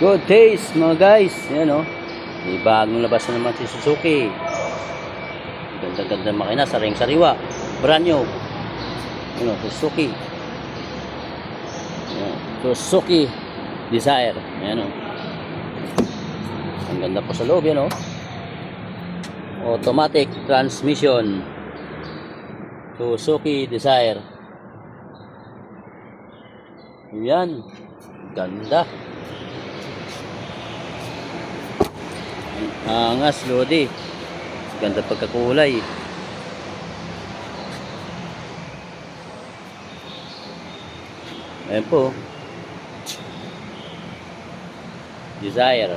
Good taste mga guys. Yan o. May bagong labas na naman si Suzuki. Ganda-ganda makina. Saring-sariwa. Brand new. Yan o. Suzuki. Yan. Suzuki Desire. Yan o. Ang ganda po sa loob. Yan o. Automatic transmission. Suzuki Desire. Yan. Ganda. Angas, Lodi. Ganda pagkakulay. Ayan po. Desire.